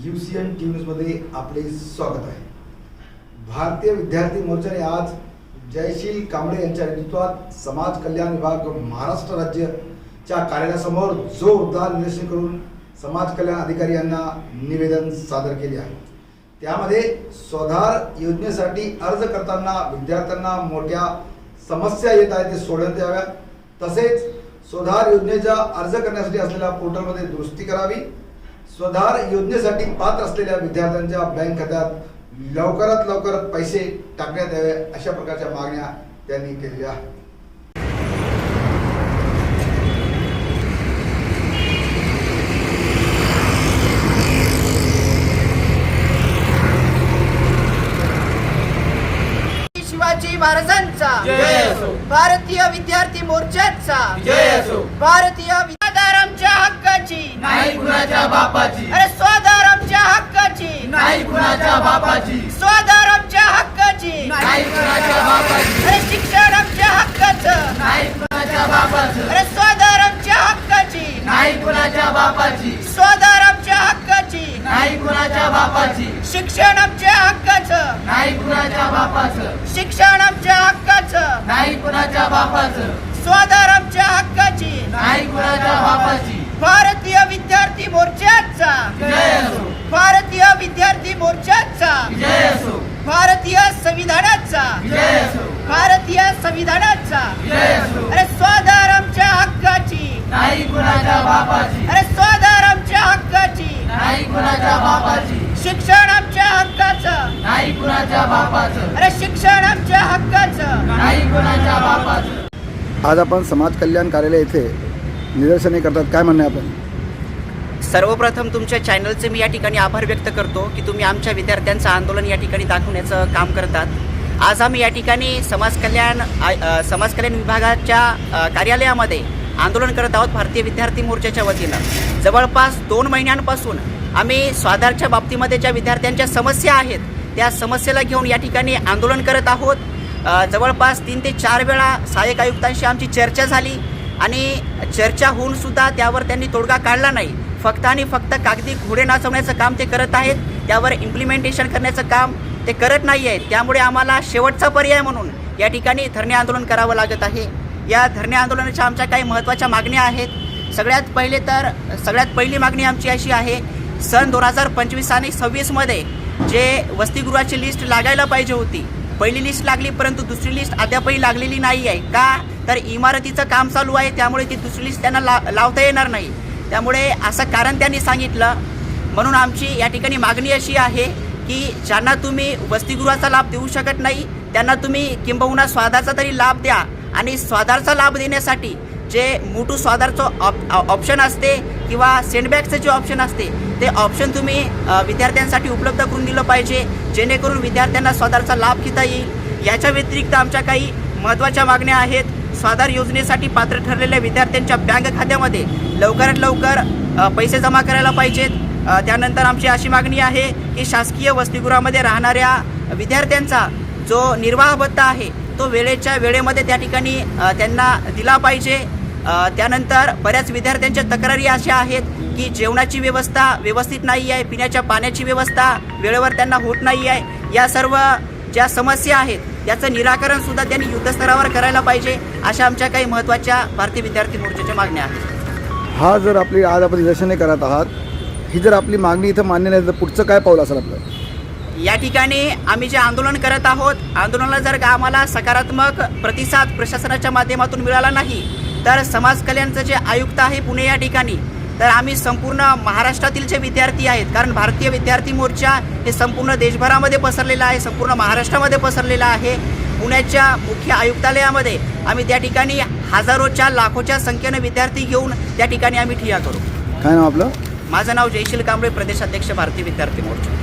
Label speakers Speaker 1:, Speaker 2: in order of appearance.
Speaker 1: UCN T न्यूजमध्ये आपले स्वागत आहे। भारतीय विद्यार्थी मोर्चाने आज जयशील कांबळे यांच्या नेतृत्वात समाज कल्याण विभाग महाराष्ट्र राज्याच्या कार्यालयासमोर जोरदार निदर्शन करून समाज कल्याण अधिकारी यांना निवेदन सादर केले आहे। त्यामध्ये स्वधार योजनेसाठी अर्ज करताना विद्यार्थ्यांना मोठ्या समस्या येत आहेत ते सोडवण्यात याव्या, तसेच स्वधार योजनेचा अर्ज करण्यासाठी असलेल्या पोर्टलमध्ये दुरुस्ती करावी, स्वधार योजनेसाठी पात्र असलेल्या विद्यार्थ्यांच्या बँक खात्यात लवकरात लवकर पैसे टाकण्यात यावे, अशा प्रकारच्या मागण्या त्यांनी केलेल्या आहेत।
Speaker 2: शिवाजी महाराजांचा
Speaker 3: जय असो,
Speaker 2: भारतीय विद्यार्थी मोर्चाचा
Speaker 3: जय असो,
Speaker 2: भारतीय स्वधारांच्या हक्काची
Speaker 3: नाही कुणाच्या बापाची,
Speaker 2: अरे स्वधारांच्या हक्काची
Speaker 3: नाही कुणाच्या बापाची,
Speaker 2: स्वधारांच्या हक्काची
Speaker 3: नाही कुणाच्या बापाची,
Speaker 2: अरे शिक्षणाच्या हक्काचं
Speaker 3: नाही कुणाच्या बापाचं,
Speaker 2: अरे स्वधारांच्या हक्काची
Speaker 3: नाही कुणाच्या बापाची,
Speaker 2: स्वधारांच्या हक्काची
Speaker 3: नाही कुणाच्या बापाची,
Speaker 2: शिक्षणाच्या हक्काचं
Speaker 3: नाही कुणाच्या बापाचं,
Speaker 2: शिक्षणाच्या हक्काचं
Speaker 3: नाही कुणाच्या बापाचं,
Speaker 2: स्वधारांच्या हक्काची
Speaker 3: नाही कुणाच्या बापाची,
Speaker 2: भारतीय विद्यार्थी मोर्चाचा
Speaker 3: जय असो,
Speaker 2: भारतीय विद्यार्थी मोर्चाचा
Speaker 3: जय असो,
Speaker 2: भारतीय संविधानाचा
Speaker 3: जय असो,
Speaker 2: भारतीय संविधानाचा
Speaker 3: जय असो,
Speaker 2: अरे स्वधारांच्या हक्काची
Speaker 3: नाही कुणाच्या बापाची,
Speaker 2: अरे स्वधारांच्या हक्काची
Speaker 3: नाही कुणाच्या बापाची,
Speaker 2: शिक्षणाच्या हक्काचं
Speaker 3: नाही कुणाच्या बापाचं,
Speaker 2: अरे शिक्षणाच्या हक्काचं
Speaker 3: नाही कुणाच्या बापाचं।
Speaker 1: आज आपण समाज कल्याण कार्यालय येथे निदर्शने करतात, काय म्हणणं आहे आपण?
Speaker 2: सर्वप्रथम तुमच्या चॅनलचे मी या ठिकाणी आभार व्यक्त करतो की तुम्ही आमच्या विद्यार्थ्यांचं आंदोलन या ठिकाणी दाखवण्याचं काम करतात। आज आम्ही या ठिकाणी समाज कल्याण विभागाच्या कार्यालयामध्ये आंदोलन करत आहोत भारतीय विद्यार्थी मोर्चाच्या वतीनं। जवळपास 2 महिन्यांपासून आम्ही स्वाधारच्या बाबतीमध्ये ज्या विद्यार्थ्यांच्या समस्या आहेत त्या समस्येला घेऊन या ठिकाणी आंदोलन करत आहोत। जवळपास 3 ते 4 वेळा सहाय्यक आयुक्तांशी आमची चर्चा झाली आणि चर्चा होऊन सुद्धा त्यावर त्यांनी तोडगा काढला नाही। फक्त आणि फक्त कागदी घोडे नाचवण्याचं काम ते करत आहेत, त्यावर इम्प्लिमेंटेशन करण्याचं काम ते करत नाही आहेत। त्यामुळे आम्हाला शेवटचा पर्याय म्हणून या ठिकाणी धरणे आंदोलन करावं लागत आहे। या धरणे आंदोलनाच्या आमच्या काही महत्त्वाच्या मागण्या आहेत। सगळ्यात पहिली मागणी आमची अशी आहे, सन 2025 आणि 26मध्ये जे वसतिगृहाची लिस्ट लागायला पाहिजे होती, पहिली लिस्ट लागली परंतु दुसरी लिस्ट अद्यापही लागलेली नाही आहे। का तर इमारतीचं काम चालू आहे, त्यामुळे ती दुसरी लिस्ट त्यांना लावता येणार नाही। त्यामुळे असं कारण त्यांनी सांगितलं। म्हणून आमची या ठिकाणी मागणी अशी आहे की ज्यांना तुम्ही वसतिगृहाचा लाभ देऊ शकत नाही त्यांना तुम्ही किंबहुना स्वाधारचा तरी लाभ द्या, आणि स्वाधारचा लाभ देण्यासाठी जे मोठू स्वाधारचं ऑप्शन असते किंवा सेंडबॅकचं जे ऑप्शन असते ते ऑप्शन तुम्ही विद्यार्थ्यांसाठी उपलब्ध करून दिलं पाहिजे, जेणेकरून विद्यार्थ्यांना स्वाधारचा लाभ घेता येईल। याच्या व्यतिरिक्त आमच्या काही महत्त्वाच्या मागण्या आहेत। स्वाधार योजनेसाठी पात्र ठरलेल्या विद्यार्थ्यांच्या बँक खात्यामध्ये लवकरात लवकर पैसे जमा करायला पाहिजेत। त्यानंतर आमची अशी मागणी आहे की शासकीय वसतिगृहामध्ये राहणाऱ्या विद्यार्थ्यांचा जो निर्वाह भत्ता आहे तो वेळेच्या वेळेमध्ये त्या ठिकाणी त्यांना दिला पाहिजे। त्यानंतर बऱ्याच विद्यार्थ्यांच्या तक्रारी अशा आहेत की जेवणाची व्यवस्था व्यवस्थित नाही आहे, पिण्याच्या पाण्याची व्यवस्था वेळेवर त्यांना होत नाही आहे। या सर्व ज्या समस्या आहेत त्याचं निराकरण सुद्धा त्यांनी युद्धस्तरावर करायला पाहिजे, अशा आमच्या काही महत्त्वाच्या भारतीय विद्यार्थी मोर्चाच्या मागण्या आहेत।
Speaker 1: हा जर आपली आज आपण निदर्शने करत आहात, ही जर आपली मागणी इथं मान्य नाही तर पुढचं काय पाऊल असेल आपलं?
Speaker 2: या ठिकाणी आम्ही जे आंदोलन करत आहोत, आंदोलनाला जर का आम्हाला सकारात्मक प्रतिसाद प्रशासनाच्या माध्यमातून मिळाला नाही तर समाज कल्याणचं जे आयुक्त आहे पुणे या ठिकाणी, तर आम्ही संपूर्ण महाराष्ट्रातील जे विद्यार्थी आहेत, कारण भारतीय विद्यार्थी मोर्चा हे संपूर्ण देशभरामध्ये पसरलेला आहे, संपूर्ण महाराष्ट्रामध्ये पसरलेला आहे। पुण्याच्या मुख्य आयुक्तालयामध्ये आम्ही त्या ठिकाणी हजारोच्या लाखोच्या संख्येनं विद्यार्थी घेऊन त्या ठिकाणी आम्ही ठिय्या करू।
Speaker 1: काय नाव आपलं?
Speaker 2: माझं नाव जयशील कांबळे, प्रदेशाध्यक्ष भारतीय विद्यार्थी मोर्चा।